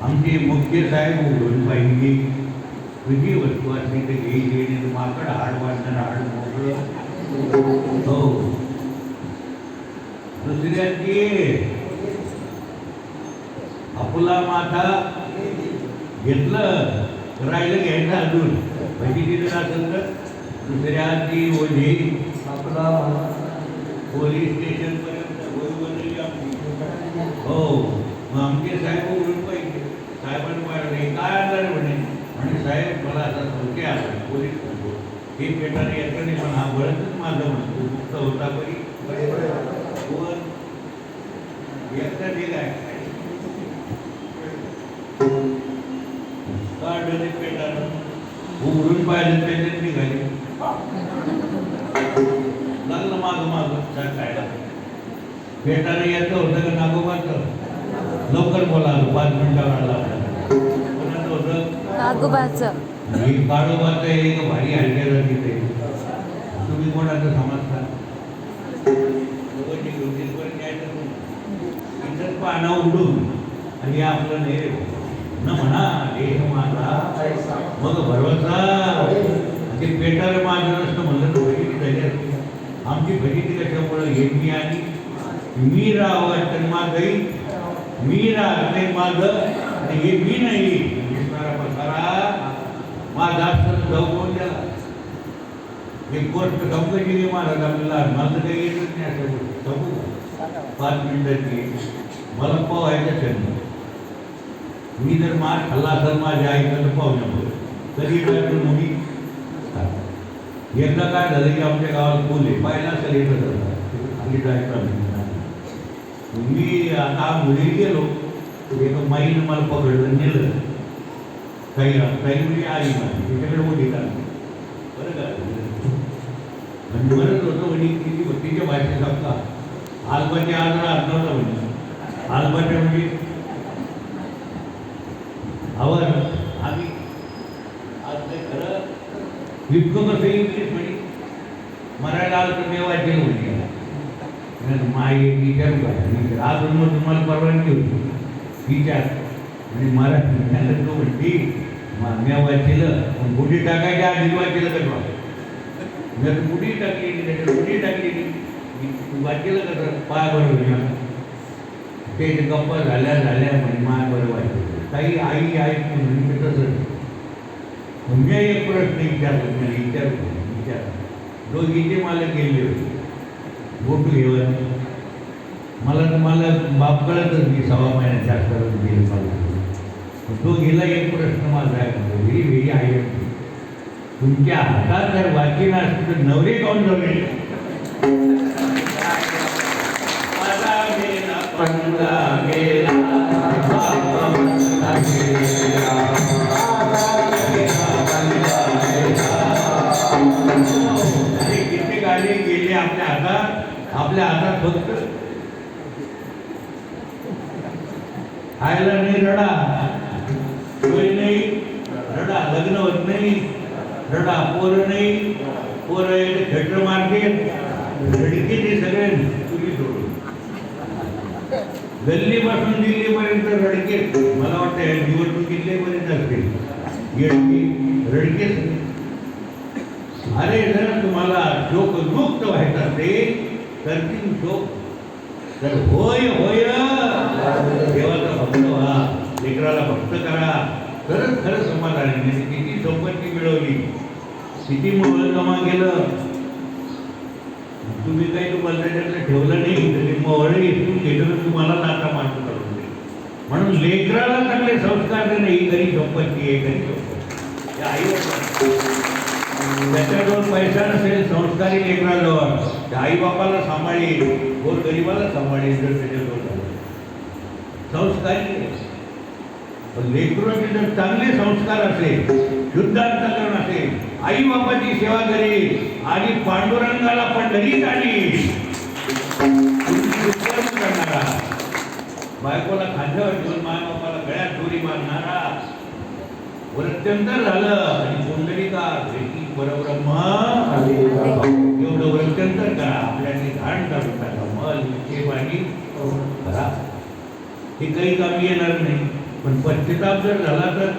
आमचे मुख्य साहेब उघडून पाहिजे तुझी वस्तू असली तर घ्यायची माकड हाड वाजणार हाड मोकळं हो दुसऱ्याची आपला माथा घेतलं राहिलं घ्यायचं अजून म्हणजे तिथं असेल तर दुसऱ्याची ओझी आपला पोलीस स्टेशन पर्यंत हो मग आमचे साहेब उघडून पाहिजे साहेबांनी पाहिजे काय आलं म्हणे आणि साहेब मला आता धोके आला पोलीस म्हणतो हे पेटाने येतं नाही पण हा बळतच माझं म्हणतो मुक्त होता परी एकटा ठीक आहे काढले पेटानं उघडून पाहिलं त्याच्यात निघाले लागलं मागं काय पेटानं येतं होतं का नागोबाचं लवकर बोला 5 मिनिटावर आला कोणाचं होतं नागोबाचं काळोबाचं एक भारी हलक्याला तिथे तुम्ही कोणाचं समजता इथंच पाना उडून आणि आपलं नाही न म्हणा देह माझा मग भरवसा ते पेटाला माझं नसतं म्हणलं तर भजिती झाली असती आमची भजिती कशामुळं हे मी आणि मी राहावं माझंही मी राहते माझं हे मी नाही दिसणारा पसारा माझा जाऊ कोण द्याला एक गोष्ट समजायची महाराज आपल्याला माझं काही येतच नाही असं गोष्ट समजू 5 मिनिटाची मला पोहायचं छंद मी जर मार खाल्ला तर माझ्या आईकडं पाहुण्यामुळे तरी काय मुली एकदा काय झालं की आमच्या गावात बोलले पाहिला असेल येत जायचं मी आता मुली गेलो एका माईनं मला पकडलं नेलं काही म्हणजे आई माझी त्याच्याकडे मोठी काढली बरं का आणि म्हणत होतं म्हणे किती भक्तीच्या भाषेत सांगता आलबाचे आज राहत नव्हतं म्हणजे आलबाच्या म्हणजे आवर आम्ही आज ते खरं इतकं कसं इंग्लिश म्हणे मराठा आलं तर मेवायचे होते माय विचारू का अजून मग तुम्हाला परवानगी होती विचार आणि मराठी त्यांना तो म्हणते मेवायचेलं पण बुडी टाकायच्या आधी वाचेलं का जर बुडी टाकली त्याच्यात बुडी टाकली वाचेलं का पाय बरोबर ते गप्पा झाल्या म्हणे माय बरं वाचलं काही आई म्हणजे तसं मी एक प्रश्न विचार दोघीचे मला गेले होते गोटू घेऊन मला बाप कळतच मी 6 महिन्यात जास्त गेले मला तो गेला एक प्रश्न माझा आहे वेगळी आहे तुमच्या हातात जर वाचीन असते तर नवरे कोण जमेल किती गाडी गेले आपल्या हातात फक्त खायला नाही रडा सोय नाही रडा लग्न होत नाही रडा पोरं नाही पोरं थिएटर मार्केट रडके ते सगळे तुम्ही सोडून गल्लीपासून दिल्लीपर्यंत रडके मला वाटतं निवडणुकीपर्यंत असते रडकेच अरे जर तुम्हाला शोकमुक्त व्हायचं असेल तर ती शोक तर होय होय देवाचा भक्त व्हा लेकराला भक्त करा तरच खरं समाधान आहे किती संपत्ती मिळवली किती मोबाईल जमा केलं तुम्ही काही तुम्हाला त्याच्यातलं ठेवलं नाही तर ते मोहळे इथून घेतलं तुम्हाला नाता मार्ग करून दे म्हणून लेकराला चांगले संस्कार देणं ही खरी संपत्ती आहे खरी संपत्ती आई त्याच्याजवळ पैसा नसेल संस्कारी लेकराजवळ त्या आई बापाला सांभाळेल गोर गरीबाला सांभाळेल जर त्याच्याजवळ संस्कारी पण लेकराचे जर चांगले संस्कार असेल शुद्ध अंतःकरण असेल आई बापाची सेवा करेल आणि पांडुरंगाला पंढरीत आणील करणारा बायकोला खांद्यावर घेऊन माय बापाला गळ्यात दोरी बांधणारा वृत्तंतर झालं आणि पुंडलिका भेटी परब्रह्म एवढं वृत्तंतर करा आपल्याने धारण काढून टाका मल विक्षेप आणि करा हे काही कामी येणार नाही पण पश्चाताप जर झाला तर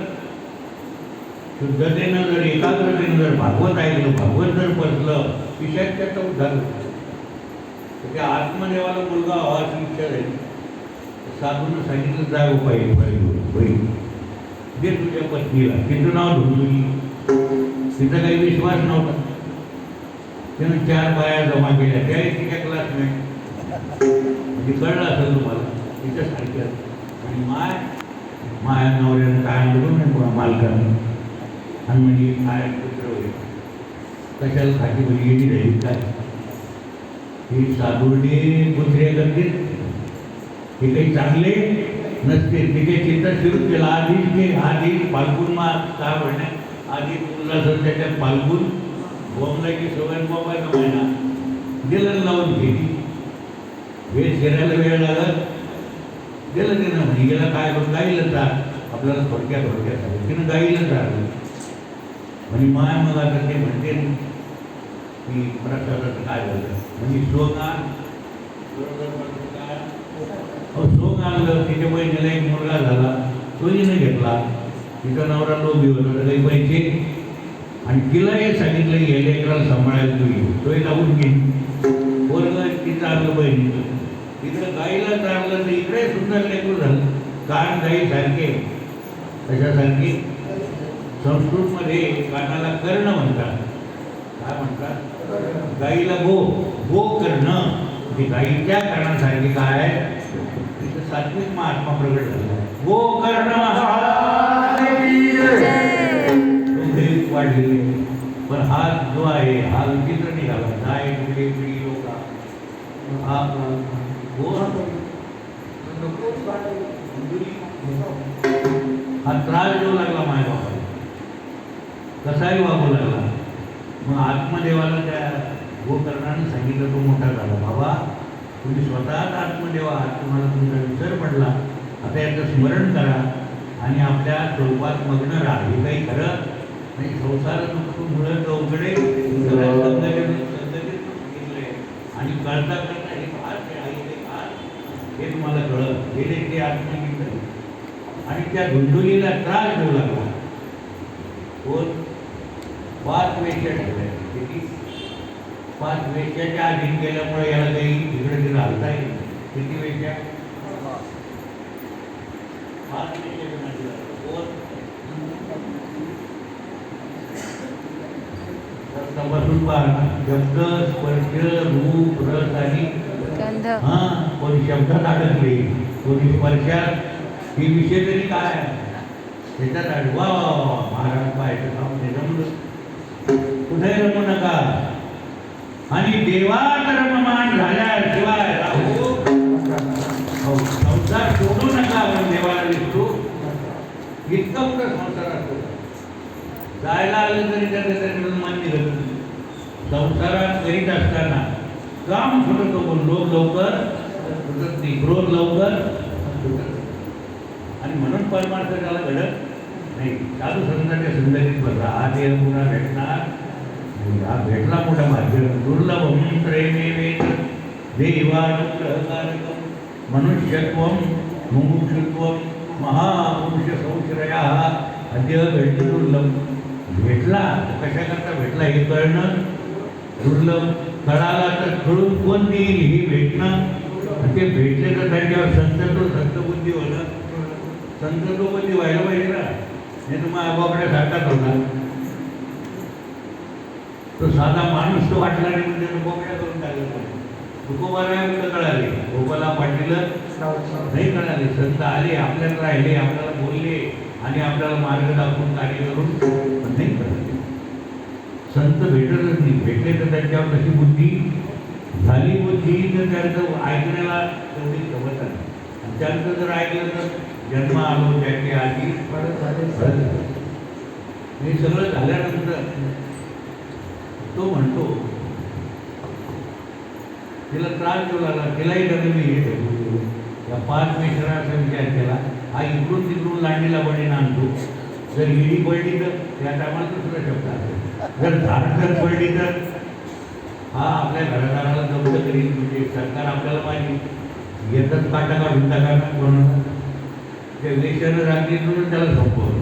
शुद्धतेनं जर एकाग्रतेनं जर भागवत ऐकलं, भागवत जर पचलं, विषयाचा उद्धार होतो. त्या आत्मदेवाला मुलगा हवा अशी इच्छा झाली. साधून सांगितलं जा उपाय दे तुझ्या पत्नीला. तिचं नाव धुंदुली. तिचा काही विश्वास नव्हता. त्यानं 4 बाया जमा केल्या. त्या तिच्या क्लासमेट. म्हणजे कळलं असेल तुम्हाला तिच्यासारख्या. आणि माया नवऱ्यानं काय आणलं नाही मालकानं. आणि म्हणजे काय पुत्र होईल कशाला खाती म्हणजे येणी राहील काय. हे साधूने कुत्रे करतील हे काही चांगले नसते. ते काही चिंता सुरू केला. आधी फाल्गुन मास काय म्हणण्यात आधी उल्हास त्याच्यात फाल्गुन बोमलाची सवय बाबाचा महिना दिलं लावून घेतली. वेळ शिरायला वेळ लागत दिलं त्यानं. म्हणजे गेला काय बघ गाईला चाल आपल्याला थोडक्यात तिनं गाईला चाललं. म्हणजे माय मग आता ते म्हणते की प्रसादाचं काय झालं म्हणजे सोंग आणलं. तिच्या बहिणीला एक मुलगा झाला. तोहीनं घेतला. तिचा नवरा लोभी होता तर काही पैसे. आणि तिला हे सांगितलं की हे लेकराला सांभाळायला तू येऊ. तोही लावून घेईन पोरगं तिचं आपलं बहिणीचं. तिकडं गाईला चाललं तर इकडे सुद्धा लेकरू झालं. कान गाई सारखे कशासारखे. संस्कृतमध्ये कानाला कर्ण म्हणतात. काय म्हणतात गाईला गो कर्ण. ती गाईच्या कर्णासारखी काय तिथं सात्विक महात्मा प्रगट झाला. गो कर्ण वाढलेले. पण हा जो आहे हा विचित्र निघाला. गाय पिढी लोक हा त्रास देऊ लागला माय बापाला. कसाही वागू लागला. मग आत्मदेवाला त्या गोकर्णाने सांगितलं. तो मोठा झाला. बाबा तुम्ही स्वतःच आत्मदेव आहात. तुम्हाला तुमचा विसर पडला. आता याचं स्मरण करा आणि आपल्या स्वरूपात मग्न राहा. हे काही खरं नाही. संसार मुळं चौकडे आणि कळता कळता हे हे तुम्हाला कळत हे ते आत्मगीत. आणि त्या धुंडुलीला त्रास देऊ लागला. कोण 5 वेश्या ठेवल्या. किती 5 वेश्याच्या अधीन गेल्यामुळे याला काही इकडे तिकडे हलता येईल. किती वेश्या 5 वेश्या. तपासून पाहा. शब्द स्पर्श रूप रस आणि कोणी शब्दात अडकले कोणी स्पर्शात. ही विषय तरी काय त्याच्यात अडवा महाराज पाहायचं काम जमलं. कुठे रमू नका. आणि देवात रममान झाल्याशिवाय राहू संसार सोडू नका. आपण देवाला दिसतो इतका मोठा संसार असतो. जायला आलं तरी त्याच्याकडून मन निघत नाही. संसारात करीत असताना काम सुटत पण लोक लवकर सुटत नाही. क्रोध लवकर सुटत. आणि म्हणून परमार्थ त्याला घडत नाही. साधू संतांच्या संदर्भात बघा. हा देव पुन्हा भेटणार. हा भेटला मोठा भाग्य. दुर्लभम प्रेमेवेत देवानुग्रहकारकम मनुष्यत्वम मुमुक्षुत्वम महापुरुष संश्रया अद्य भेटतो दुर्लभ. भेटला कशाकरता भेटला हे कळणं दुर्लभ. कळाला तर कळून कोण देईल हे भेटणं. ते भेटले तर त्यांच्यावर संतबुद्धी होणं. संतबुद्धी व्हायला पाहिजे ना. नाही तुम्हाला बोकड्यासारखाच होता. तो साधा माणूस तो वाटला नाही म्हणजे बोकड्या करून टाकला. तुकोबाला कळाले. गोपाला पाटीलं नाही कळाले. संत आले आपल्याला राहिले आपल्याला बोलले आणि आपल्याला मार्ग दाखवून कार्य करून पण नाही कळाले. संत भेटतच नाही. भेटले तर त्यांच्यावर कशी बुद्धी झाली. बुद्धी तर त्यांचं ऐकण्याला तेवढी जमत आली. आणि त्यांचं जर ऐकलं तर जन्म आलो त्याची आधी हे सगळं झाल्यानंतर तो म्हणतो तिला त्रास देऊ लागला. तिलाही कधी मी हे ठेवू या 5 मेश्वराचा विचार केला. हा इकडून तिकडून लांडीला बळीनं आणतो. जर हिडी पडली तर त्या टायमाला दुसरा शब्द असेल. जर झाड जर पडली तर हा आपल्या घरादाराला जप्त करील. म्हणजे सरकार आपल्याला पाहिजे येतच काटा काढून टाका कोणाला. त्या वेशानं रात्रीतूनच त्याला संपवलं.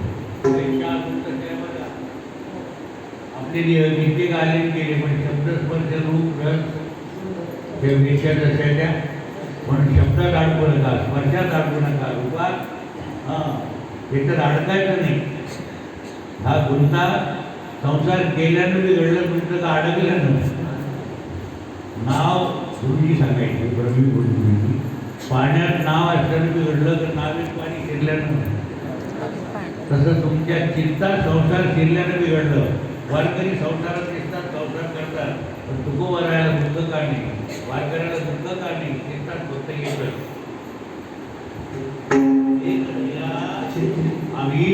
आपले गीते आले गेले पण शब्दस्पर्श रूप रस त्या वेशात असायच्या पण शब्दात अडकू नका, स्पर्शात अडकू नका, रूपात याच्यात अडकायचं नाही. हा गुंता संसार केल्यानं बिघडलं तुमचं का अडकल्यानं. नाव गुरुजी सांगायचे ब्रह्मी गुरुजी, पाण्यात नाव असल्यानं बिघडलं तर नावेत पाणी शिरल्यानं. तसं तुमच्या चित्तात संसार शिरल्यानं बिघडलं. वारकरी संसारात दिसतात, संसार करतात, पण तुकोबरायला दुःख का नाही, वारकऱ्याला दुःख का नाही, चित्तात फक्त येतं आम्ही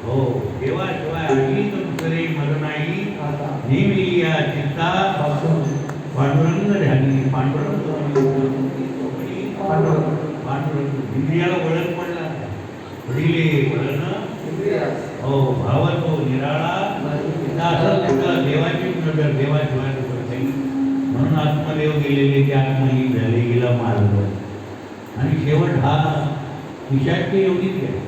हो देवाशिवाय आम्ही तर दुसरे मग नाही. नेहमी या चित्ता पांडुरंग ध्यानी, पांडुरंग पांडुरंग इंद्रियाला वळण पडला, वडिले वळण हो भाव तो निराळा. असं तुझं देवाची नजर, देवाशिवाय काही. म्हणून आत्मदेव गेलेले ते आत्मही झाले, गेला मार्ग. आणि शेवट हा विषयाची एवढीच आहे.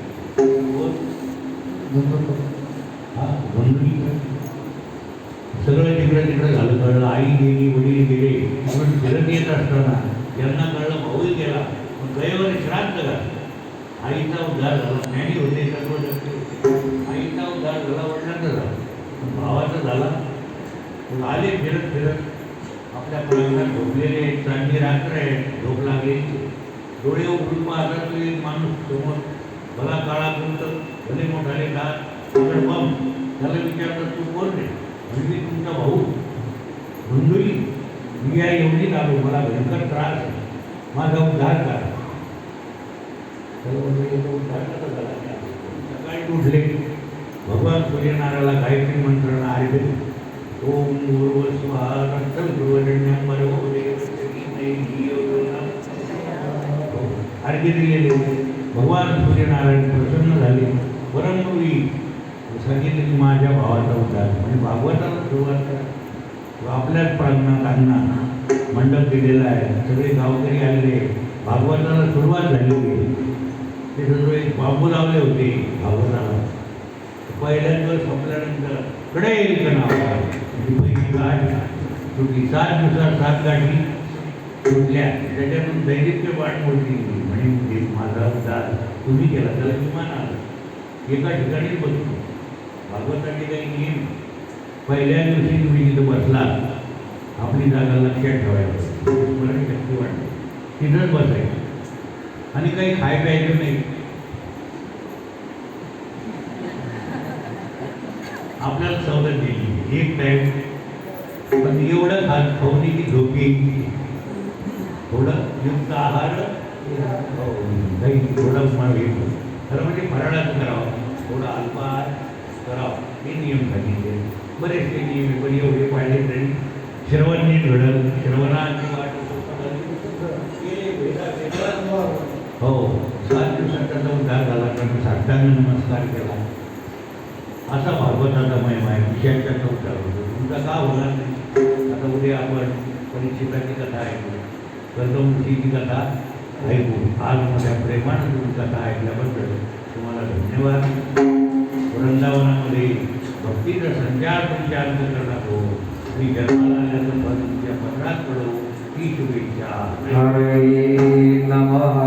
हा गंभीर सगळं तिकडं तिकडं झालं, कळलं. आई गेली, वडील गेले, म्हणून फिरत येत असताना यांना कळलं भाऊही गेला. पण गयवर श्राद्ध झाला. आईचा उद्धार झाला, ज्ञानी होते, सर्व जगते होते. आईचा उद्धार झाला, वडिलांचा झाला, भावाचा झाला. आले फिरत फिरत आपल्या प्रांगणात झोपलेले, चांदी रात्र आहे, झोप लागली. डोळे उघडून पाहतात तो एक माणूस समोर, भला काळा कुंत, भले मोठाले दात, बम. त्याला विचारतात तू कोण रे? म्हणजे मी तुमचा भाऊ धुंदुली, मी या एवढीच आलो, मला भयंकर त्रास आहे, माझा उद्धार करा. सकाळी उठले, भगवान सूर्यनारायणाला गायत्री मंत्र आले. ओम भूर्भुवः अर्घ्य दिलेले. भगवान सूर्यनारायण प्रसन्न झाले. परमपूर्वी सांगितले की माझ्या भावाचा उद्धार, म्हणजे भागवताला सुरुवात करा. आपल्याच प्रांगणात अंगणात मंडप दिलेला आहे, सगळे गावकरी आलेले, भागवताला सुरुवात झालेली आहे. ते सगळे बांबू लावले होते भागवताला. पहिल्यांदा संपल्यानंतर कडे येईल का नाव पहिली गाठ सुटली. 7 दिवसात 7 गाठी सुटल्या. त्याच्यातून दैनित्य वाट मोडली. म्हणजे माझा उद्धार तुम्ही केला, त्याला विमान आलं. एका ठिकाणी बसलो. भागवताचे काही नियम, पहिल्या दिवशी तुम्ही तिथं बसला, आपली जागा लक्षात ठेवायचं, स्मरण शक्ती वाटते, तिथंच बसायचं. आणि काही खाय प्यायचं नाही. आपल्याला सवलत दिली एक टाईम, पण एवढं खाऊन की झोपी, थोडं युक्त आहार, काही थोडं येतो. खरं म्हणजे फराळाचं करावं, थोडं अल्पाहार करावं, हे नियम सांगितले. बरेचसे नियम आहे, पण एवढे पाहिले तरी श्रवण नीट घडल. श्रवणाची वाट हो 7 दिवसात त्याचा उद्धार झाला. त्यांनी साष्टांग नमस्कार केला. असा भागवताचा महिमा आहे. विषयांचा उद्धार होतो. तुमचा का होणार नाही? आता उद्या आपण परीक्षिताची कथा ऐकू, कर्दमुखीची कथा ऐकू. आज मोठ्या प्रेमानं तुम्ही कथा ऐकल्याबद्दल तुम्हाला धन्यवाद. वृंदावनामध्ये भक्तीचा संचार तुमच्या अंतःकरणात हो. मी जन्माला आल्याचं फळ तुमच्या पत्रात पडो, ही शुभेच्छा. हरे नमः.